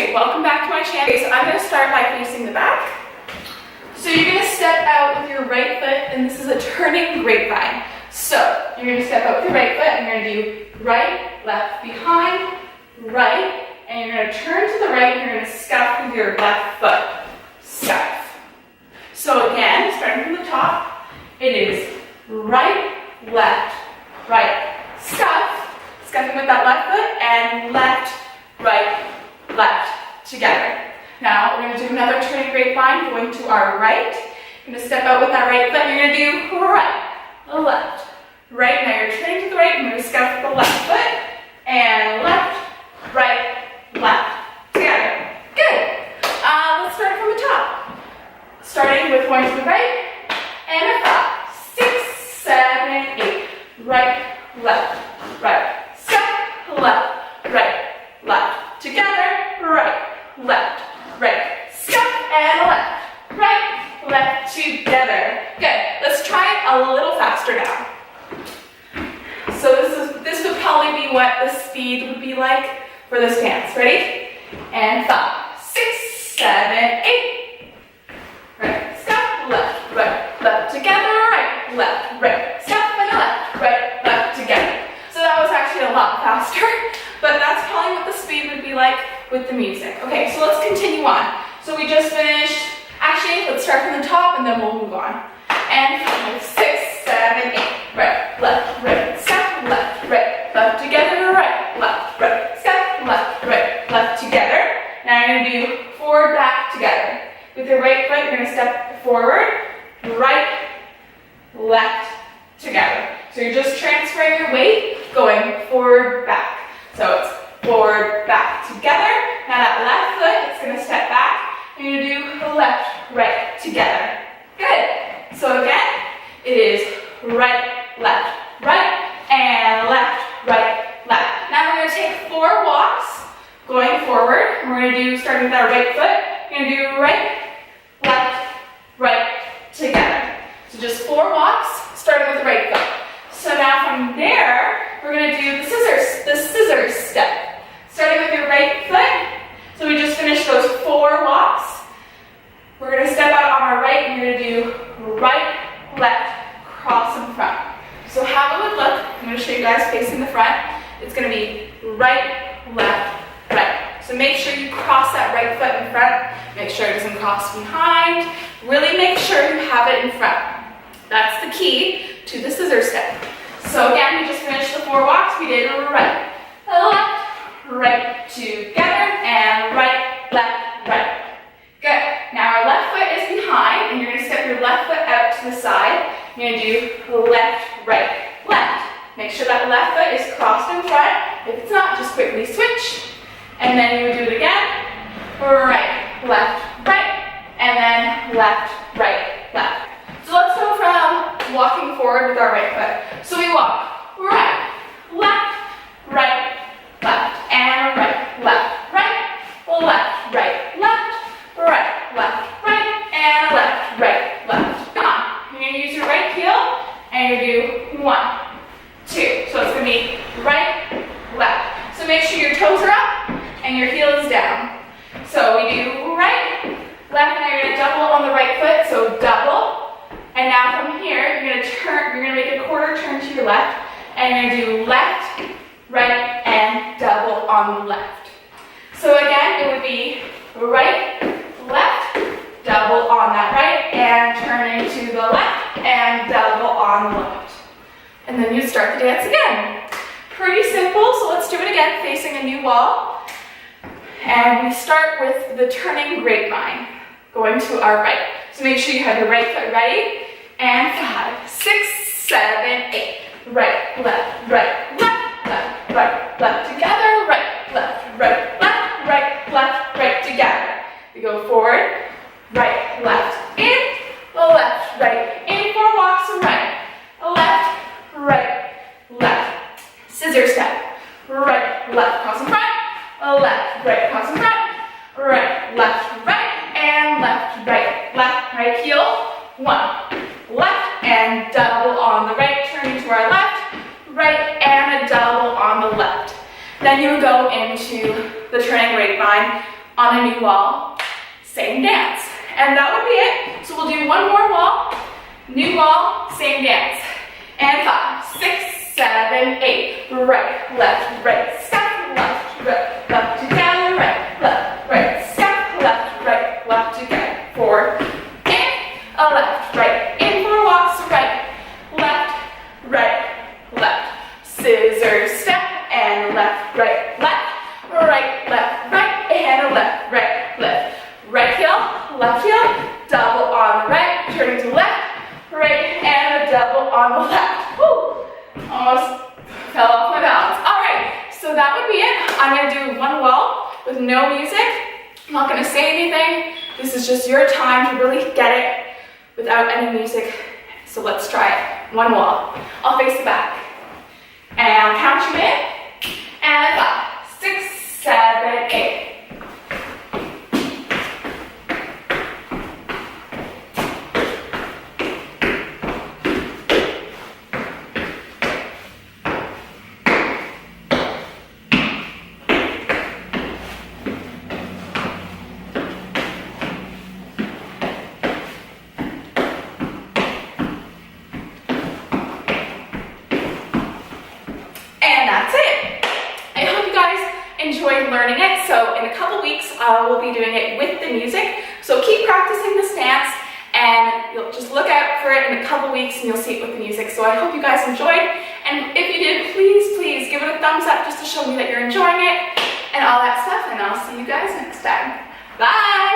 Okay, welcome back to my channel. Okay, so I'm going to start by facing the back. So you're going to step out with your right foot, and this is a turning grapevine. So you're going to step out with your right foot, and you're going to do right, left, behind, right, and you're going to turn to the right, and you're going to scuff with your left foot. Scuff. So again, starting from the top, it is right, left, right, scuff, scuffing with that left foot, and left, right, left, together. Now we're going to do another turning grapevine, going to our right. You're going to step out with that right foot, and you're going to do right, left, right. Now you're turning to the right, and you're going to scuff with the left foot, and left, right, left, together. Good. Let's start from the top. Starting with going to the right, and a 5, 6, 7, 8. Right, left, right, scuff, left, right, left, together, right, left, right, scuff, and left, right, left, together. Good. Let's try it a little faster now. So this would probably be what the speed would be like for this dance. Ready? And 5, 6, 7, 8. Right, scuff, left, right, left, together, right, left, scuff, and left, right, together. So that was actually a lot faster, but that's probably what the speed would be like with the music. Okay, so let's continue on. So we just finished, actually, let's start from the top and then we'll move on. And 5, 6, 7, 8. Right, left, scuff, left, together, right, scuff, left, together. Now you're going to do forward, back, together. With your right foot, you're going to step forward, right, left, together. So you're just transferring your weight, going forward, back. So it's forward, back, together. Now that left foot, it's going to step back, and you're going to do left, right, together. Good. So again, it is right, and left, right, left. Now we're going to take 4 walks, going forward. We're going to do, starting with our right foot, we're going to do right, left, right, together. So just 4 walks, starting with the right foot. So now from there, we're going to do the scissors step. Starting with your right foot. So we just finished those 4 walks. We're going to step out on our right, and you're going to do right, left, cross in front. So how it would look, I'm going to show you guys facing the front. It's going to be right, left, right. So make sure you cross that right foot in front. Make sure it doesn't cross behind. Really make sure you have it in front. That's the key to the scissor step. So again, we just finished the 4 walks. We did right, left, right, together, and right, left, right. Good. Now our left foot is behind, and you're going to step your left foot out to the side. You're going to do left, right, left. Make sure that left foot is crossed in front. If it's not, just quickly switch. And then you would do it again. Right, left, right, and then left, right, left. So let's go from walking forward with our right foot. So we walk right, left, and right, left, right, and left. Come on. You're going to use your right heel, and you're going to do 1, 2. So it's going to be right, left. So make sure your toes are up, and your heel is down. So we do right, left, now you're going to double on the right foot, so double. And now from here, you're going to turn, you're going to make a quarter turn to your left, and you're going to do left, right, and double on the left. So again, it would be right, left, double on that right, and turning to the left, and double on the left. And then you start the dance again. Pretty simple, so let's do it again, facing a new wall. And we start with the turning grapevine, going to our right. So make sure you have your right foot ready. And 5, 6, 7, 8. Right, left, together. Right, left, together. We go forward, right, left, in, left, right, in. 4 walks and right, left. Scissor step. Right, left, cross in front. Left, right, cross in front. Right, left, and left, right heel. 1, left, and double on the right, turning to our left, right, and a double on the left. Then you would go into the turning grapevine on a new wall, same dance. And that would be it. So we'll do one more wall, new wall, same dance. And 5, 6, 7, 8. Right, left, right, step, left, right, left together, right, step, left together. 4, in, a left, right, in 4 walks, right, left, scissors step, and left, right, and a left, right heel, left heel, double on the right, turning to left, right, and a double on the left. Woo! Almost fell off my balance. All right, so that would be it. I'm gonna do one wall with no music. I'm not gonna say anything. This is just your time to really get it without any music. So let's try it. One wall. I'll face the back. And I'll count you in. And 5, 6, 7, 8. And that's it. I hope you guys enjoyed learning it. So in a couple weeks, we'll be doing it with the music. So keep practicing this dance and you'll just look out for it in a couple weeks and you'll see it with the music. So I hope you guys enjoyed. And if you did, please give it a thumbs up just to show me that you're enjoying it and all that stuff. And I'll see you guys next time. Bye.